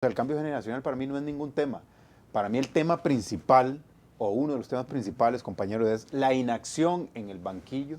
El cambio generacional para mí no es ningún tema. Para mí el tema principal, o uno de los temas principales, compañeros, es la inacción en el banquillo,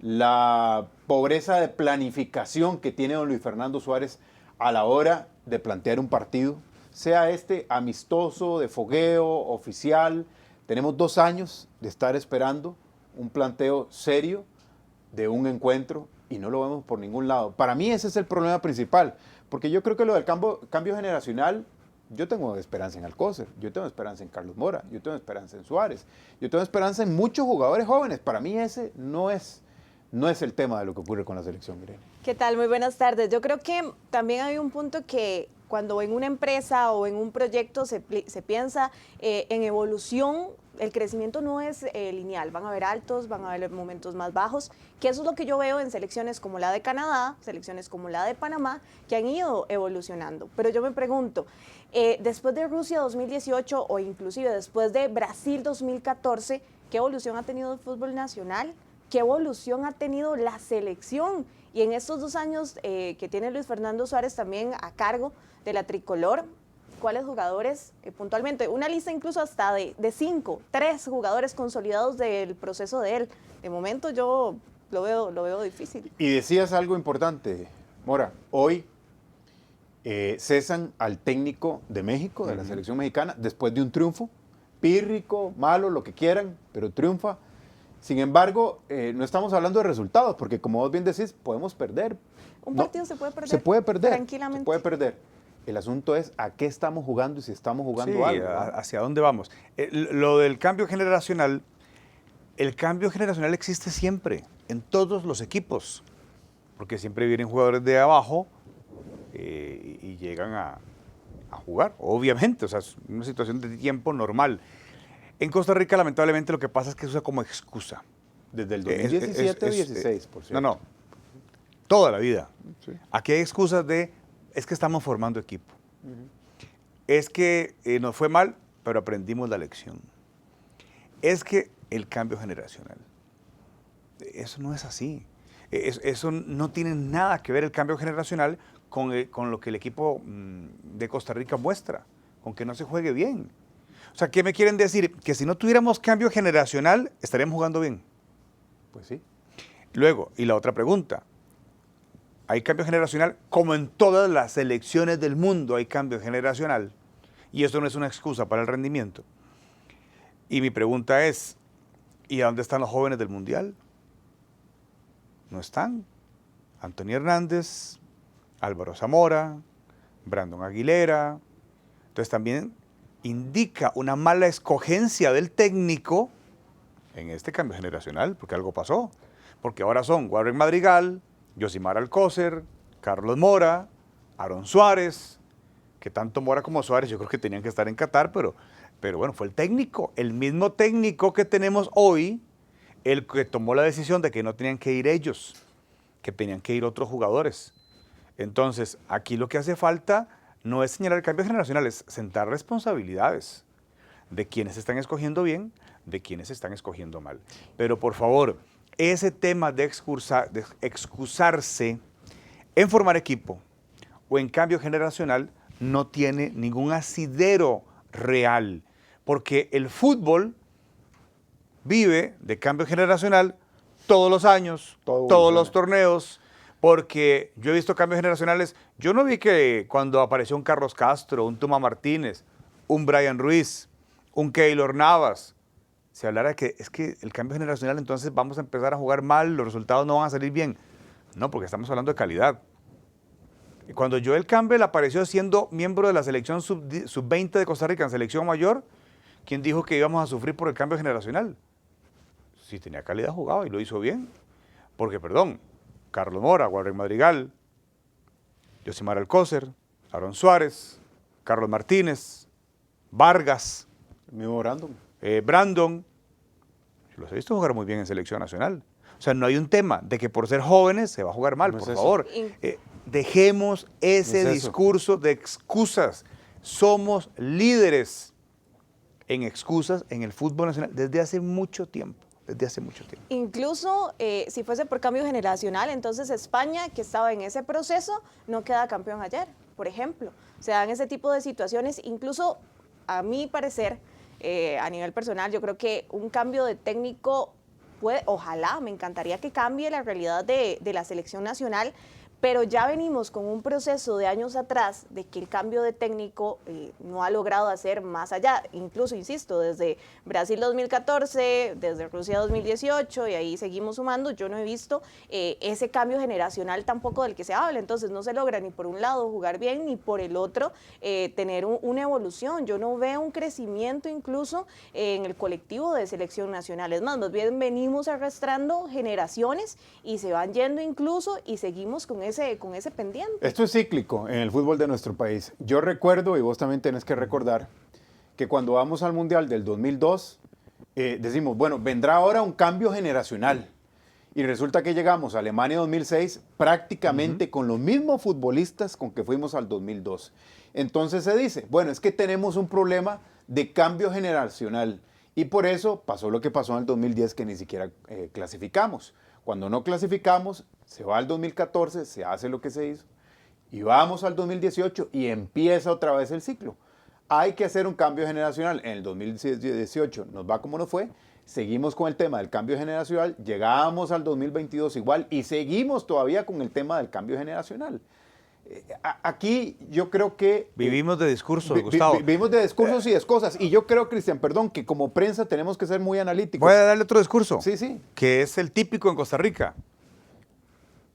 la pobreza de planificación que tiene don Luis Fernando Suárez a la hora de plantear un partido, sea este amistoso, de fogueo, oficial. Tenemos 2 años de estar esperando un planteo serio de un encuentro y no lo vemos por ningún lado. Para mí ese es el problema principal, porque yo creo que lo del cambio generacional, yo tengo esperanza en Alcócer, yo tengo esperanza en Carlos Mora, yo tengo esperanza en Suárez, yo tengo esperanza en muchos jugadores jóvenes. Para mí ese no es el tema de lo que ocurre con la selección, Irene. ¿Qué tal? Muy buenas tardes. Yo creo que también hay un punto que cuando en una empresa o en un proyecto se piensa en evolución, el crecimiento no es lineal, van a haber altos, van a haber momentos más bajos, que eso es lo que yo veo en selecciones como la de Canadá, selecciones como la de Panamá, que han ido evolucionando. Pero yo me pregunto, después de Rusia 2018 o inclusive después de Brasil 2014, ¿qué evolución ha tenido el fútbol nacional? ¿Qué evolución ha tenido la selección? Y en estos 2 años que tiene Luis Fernando Suárez también a cargo de la tricolor, ¿cuáles jugadores puntualmente? Una lista incluso hasta de 5, 3 jugadores consolidados del proceso de él. De momento yo lo veo difícil. Y decías algo importante, Mora. Hoy cesan al técnico de México, de la selección mexicana, después de un triunfo, pírrico, malo, lo que quieran, pero triunfa. Sin embargo, no estamos hablando de resultados, porque como vos bien decís, podemos perder. Un partido se puede perder. Se puede perder. Tranquilamente. Se puede perder. El asunto es a qué estamos jugando y si estamos jugando algo, ¿no? Hacia dónde vamos. Lo del cambio generacional, el cambio generacional existe siempre, en todos los equipos, porque siempre vienen jugadores de abajo y llegan a jugar, obviamente, o sea, es una situación de tiempo normal. En Costa Rica, lamentablemente, lo que pasa es que se usa como excusa. Desde el 2017 o 16, por cierto. No, toda la vida. Sí. Aquí hay excusas es que estamos formando equipo. Es que nos fue mal, pero aprendimos la lección. Es que el cambio generacional. Eso no es así. Eso no tiene nada que ver el cambio generacional con lo que el equipo de Costa Rica muestra, con que no se juegue bien. O sea, ¿qué me quieren decir? Que si no tuviéramos cambio generacional, estaríamos jugando bien. Pues sí. Luego, y la otra pregunta, hay cambio generacional, como en todas las selecciones del mundo hay cambio generacional, y eso no es una excusa para el rendimiento. Y mi pregunta es, ¿y a dónde están los jóvenes del Mundial? No están. Antonio Hernández, Álvaro Zamora, Brandon Aguilera. Entonces también indica una mala escogencia del técnico en este cambio generacional, porque algo pasó. Porque ahora son Warren Madrigal, Yosimar Alcócer, Carlos Mora, Aaron Suárez, que tanto Mora como Suárez yo creo que tenían que estar en Qatar, pero bueno, fue el técnico, el mismo técnico que tenemos hoy, el que tomó la decisión de que no tenían que ir ellos, que tenían que ir otros jugadores. Entonces, aquí lo que hace falta no es señalar el cambio generacional, es sentar responsabilidades de quienes están escogiendo bien, de quienes están escogiendo mal. Pero por favor, ese tema de excusarse en formar equipo o en cambio generacional no tiene ningún asidero real, porque el fútbol vive de cambio generacional todos los años, todos los torneos, porque yo he visto cambios generacionales. Yo no vi que cuando apareció un Carlos Castro, un Tuma Martínez, un Brian Ruiz, un Keylor Navas, se hablara que es que el cambio generacional, entonces vamos a empezar a jugar mal, los resultados no van a salir bien. No, porque estamos hablando de calidad. Y cuando Joel Campbell apareció siendo miembro de la selección sub-20 de Costa Rica en selección mayor, ¿quién dijo que íbamos a sufrir por el cambio generacional? Si tenía calidad jugaba y lo hizo bien. Porque, perdón, Carlos Mora, Warren Madrigal, Yosimar Alcócer, Aaron Suárez, Carlos Martínez, Vargas, El mismo Brandon. Brandon, los he visto jugar muy bien en selección nacional. O sea, no hay un tema de que por ser jóvenes se va a jugar mal, por favor. Dejemos ese discurso de excusas. Somos líderes en excusas en el fútbol nacional desde hace mucho tiempo. Incluso si fuese por cambio generacional, entonces España, que estaba en ese proceso, no queda campeón ayer, por ejemplo. Se dan ese tipo de situaciones, incluso a mi parecer, a nivel personal, yo creo que un cambio de técnico puede, ojalá, me encantaría que cambie la realidad de la selección nacional, pero ya venimos con un proceso de años atrás de que el cambio de técnico no ha logrado hacer más allá, incluso, insisto, desde Brasil 2014, desde Rusia 2018, y ahí seguimos sumando, yo no he visto ese cambio generacional tampoco del que se habla, entonces no se logra ni por un lado jugar bien, ni por el otro tener una evolución. Yo no veo un crecimiento incluso en el colectivo de selección nacional, es más bien venimos arrastrando generaciones y se van yendo incluso y seguimos con ese pendiente. Esto es cíclico en el fútbol de nuestro país. Yo recuerdo, y vos también tenés que recordar, que cuando vamos al Mundial del 2002, decimos, bueno, vendrá ahora un cambio generacional. Y resulta que llegamos a Alemania 2006 prácticamente con los mismos futbolistas con que fuimos al 2002. Entonces se dice, bueno, es que tenemos un problema de cambio generacional. Y por eso pasó lo que pasó en el 2010, que ni siquiera clasificamos. Cuando no clasificamos, se va al 2014, se hace lo que se hizo, y vamos al 2018 y empieza otra vez el ciclo. Hay que hacer un cambio generacional. En el 2018 nos va como nos fue, seguimos con el tema del cambio generacional, llegamos al 2022 igual y seguimos todavía con el tema del cambio generacional. Aquí yo creo que... Vivimos de discursos, Gustavo. Vivimos de discursos y de cosas. Y yo creo, Cristian, perdón, que como prensa tenemos que ser muy analíticos. Voy a darle otro discurso. Sí, sí. Que es el típico en Costa Rica.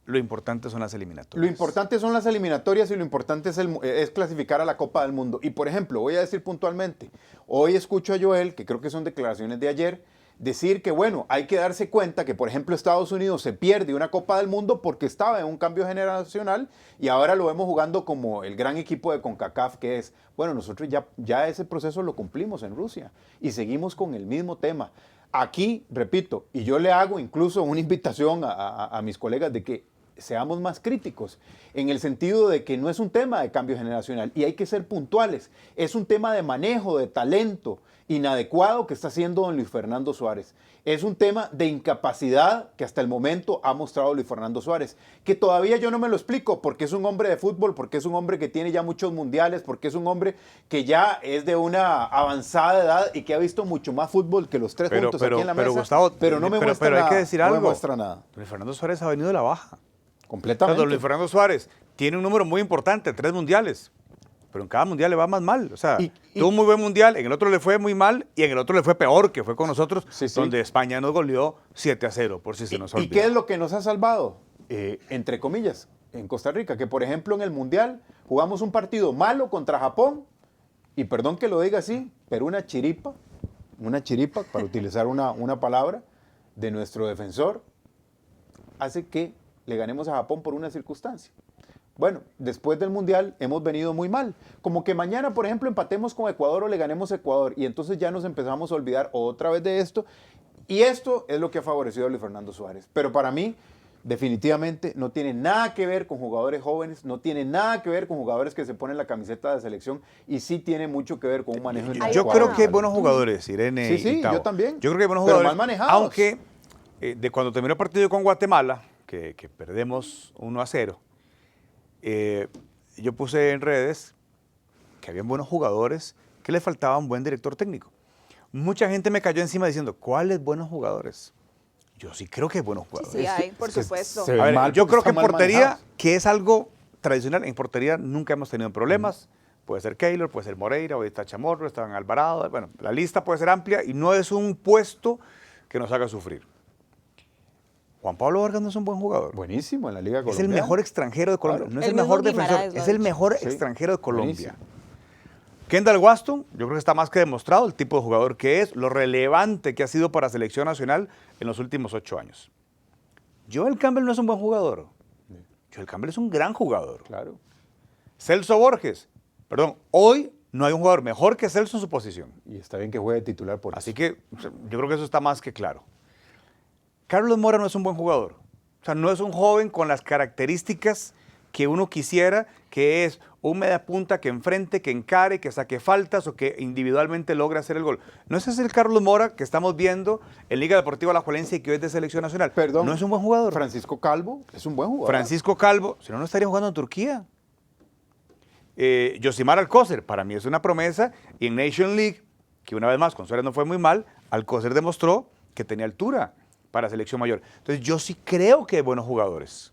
Lo importante son las eliminatorias. Lo importante son las eliminatorias y lo importante es clasificar a la Copa del Mundo. Y por ejemplo, voy a decir puntualmente, hoy escucho a Joel, que creo que son declaraciones de ayer, decir que, bueno, hay que darse cuenta que, por ejemplo, Estados Unidos se pierde una Copa del Mundo porque estaba en un cambio generacional y ahora lo vemos jugando como el gran equipo de CONCACAF que es. Bueno, nosotros ya ese proceso lo cumplimos en Rusia y seguimos con el mismo tema. Aquí, repito, y yo le hago incluso una invitación a mis colegas de que seamos más críticos, en el sentido de que no es un tema de cambio generacional y hay que ser puntuales, es un tema de manejo, de talento inadecuado que está haciendo don Luis Fernando Suárez. Es un tema de incapacidad que hasta el momento ha mostrado Luis Fernando Suárez, que todavía yo no me lo explico, porque es un hombre de fútbol, porque es un hombre que tiene ya muchos mundiales, porque es un hombre que ya es de una avanzada edad y que ha visto mucho más fútbol que los tres juntos aquí en la mesa, Gustavo, pero no me muestra nada. Hay que decir algo. No me muestra nada. Luis Fernando Suárez ha venido de la baja. Completamente. Don Luis Fernando Suárez tiene un número muy importante, 3 mundiales. Pero en cada mundial le va más mal. O sea, tuvo un muy buen mundial, en el otro le fue muy mal y en el otro le fue peor, que fue con nosotros, donde España nos goleó 7-0, por si se nos olvidó. ¿Y qué es lo que nos ha salvado? Entre comillas, en Costa Rica, que por ejemplo en el mundial jugamos un partido malo contra Japón, y perdón que lo diga así, pero una chiripa, para utilizar una palabra, de nuestro defensor, hace que le ganemos a Japón por una circunstancia. Bueno, después del Mundial hemos venido muy mal. Como que mañana, por ejemplo, empatemos con Ecuador o le ganemos a Ecuador y entonces ya nos empezamos a olvidar otra vez de esto. Y esto es lo que ha favorecido a Luis Fernando Suárez. Pero para mí, definitivamente, no tiene nada que ver con jugadores jóvenes, no tiene nada que ver con jugadores que se ponen la camiseta de selección y sí tiene mucho que ver con un manejo inadecuado. Yo creo que hay buenos jugadores, Irene. Sí, y Tao. yo también. Yo creo que hay buenos jugadores. Pero mal manejados. Aunque de cuando terminó el partido con Guatemala, que perdemos 1-0, yo puse en redes que habían buenos jugadores, que le faltaba un buen director técnico. Mucha gente me cayó encima diciendo, ¿cuáles buenos jugadores? Yo sí creo que hay buenos jugadores. Sí, hay, por supuesto. A ver, yo creo que en portería, que es algo tradicional, en portería nunca hemos tenido problemas. Puede ser Keylor, puede ser Moreira, hoy está Chamorro, está Alvarado. Bueno, la lista puede ser amplia y no es un puesto que nos haga sufrir. Juan Pablo Vargas no es un buen jugador. Buenísimo en la Liga Colombiana. Es el mejor extranjero de Colombia. Claro. No es el mejor defensor, es el mejor extranjero de Colombia. Buenísimo. Kendall Waston, yo creo que está más que demostrado el tipo de jugador que es, lo relevante que ha sido para selección nacional en los últimos 8 años. Joel Campbell no es un buen jugador. Joel Campbell es un gran jugador. Claro. Celso Borges, perdón, hoy no hay un jugador mejor que Celso en su posición. Y está bien que juegue titular por Así eso. que yo creo que eso está más que claro. Carlos Mora no es un buen jugador. O sea, no es un joven con las características que uno quisiera, que es un media punta que enfrente, que encare, que saque faltas o que individualmente logre hacer el gol. No ese es el Carlos Mora que estamos viendo en Liga Deportiva Alajuelense y que hoy es de selección nacional. Perdón. No es un buen jugador. Francisco Calvo es un buen jugador. Francisco Calvo, si no, no estaría jugando en Turquía. Yosimar Alcócer, para mí es una promesa, y en Nation League, que una vez más con Suárez no fue muy mal, Alcócer demostró que tenía altura para selección mayor. Entonces yo sí creo que hay buenos jugadores.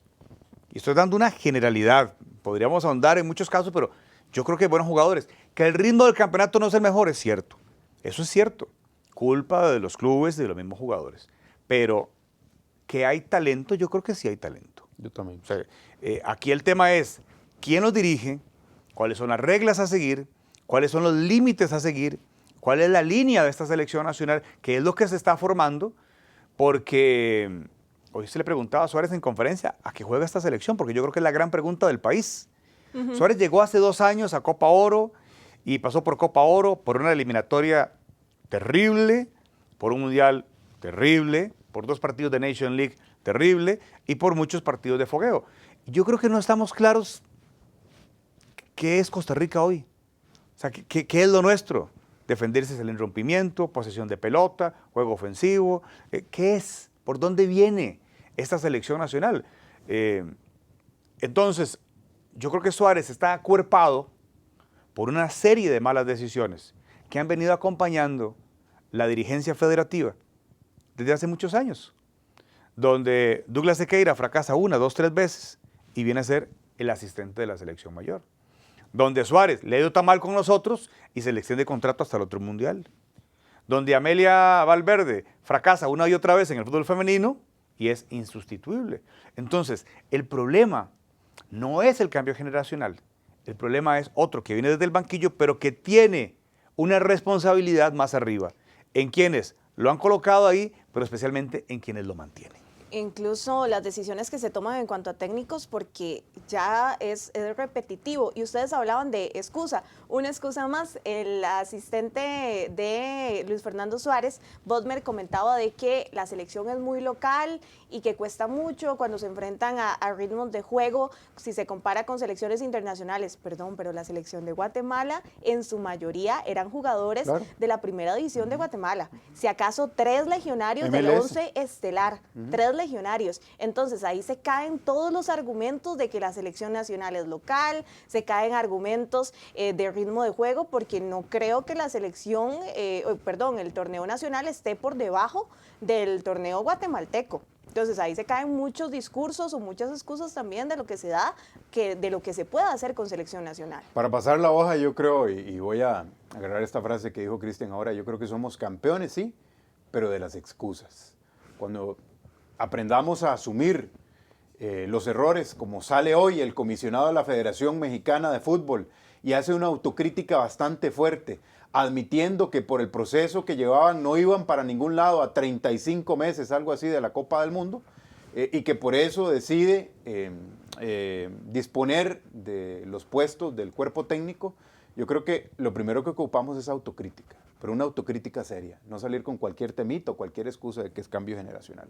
Y estoy dando una generalidad, podríamos ahondar en muchos casos, pero yo creo que hay buenos jugadores. Que el ritmo del campeonato no es el mejor, es cierto. Eso es cierto. Culpa de los clubes y de los mismos jugadores. Pero que hay talento, yo creo que sí hay talento. Yo también. O sea, aquí el tema es quién los dirige, cuáles son las reglas a seguir, cuáles son los límites a seguir, cuál es la línea de esta selección nacional, que es lo que se está formando, porque hoy se le preguntaba a Suárez en conferencia a qué juega esta selección, porque yo creo que es la gran pregunta del país. Suárez llegó hace 2 años a Copa Oro y pasó por Copa Oro, por una eliminatoria terrible, por un mundial terrible, por 2 partidos de Nation League terrible y por muchos partidos de fogueo. Yo creo que no estamos claros qué es Costa Rica hoy. O sea, ¿qué es lo nuestro? Defenderse del rompimiento, posesión de pelota, juego ofensivo. ¿Qué es? ¿Por dónde viene esta selección nacional? Entonces, yo creo que Suárez está acuerpado por una serie de malas decisiones que han venido acompañando la dirigencia federativa desde hace muchos años, donde Douglas Sequeira fracasa 1, 2, 3 veces y viene a ser el asistente de la selección mayor, donde Suárez le ha ido tan mal con nosotros y se le extiende contrato hasta el otro mundial, donde Amelia Valverde fracasa una y otra vez en el fútbol femenino y es insustituible. Entonces, el problema no es el cambio generacional, el problema es otro que viene desde el banquillo, pero que tiene una responsabilidad más arriba, en quienes lo han colocado ahí, pero especialmente en quienes lo mantienen. Incluso las decisiones que se toman en cuanto a técnicos, porque ya es repetitivo. Y ustedes hablaban de excusa. Una excusa más, el asistente de Luis Fernando Suárez, Bodmer, comentaba de que la selección es muy local y que cuesta mucho cuando se enfrentan a ritmos de juego si se compara con selecciones internacionales. Perdón, pero la selección de Guatemala en su mayoría eran jugadores de la primera división de Guatemala. Si acaso 3 legionarios del 11 estelar, 3 legionarios. Entonces ahí se caen todos los argumentos de que la selección nacional es local, se caen argumentos de ritmo de juego, porque no creo que la selección, el torneo nacional esté por debajo del torneo guatemalteco. Entonces ahí se caen muchos discursos o muchas excusas también de lo que se da, de lo que se puede hacer con selección nacional. Para pasar la hoja, yo creo, y voy a agarrar esta frase que dijo Cristian ahora, yo creo que somos campeones, sí, pero de las excusas. Cuando aprendamos a asumir los errores, como sale hoy el comisionado de la Federación Mexicana de Fútbol y hace una autocrítica bastante fuerte, admitiendo que por el proceso que llevaban no iban para ningún lado a 35 meses, algo así, de la Copa del Mundo, y que por eso decide disponer de los puestos del cuerpo técnico. Yo creo que lo primero que ocupamos es autocrítica, pero una autocrítica seria, no salir con cualquier temito, cualquier excusa de que es cambio generacional.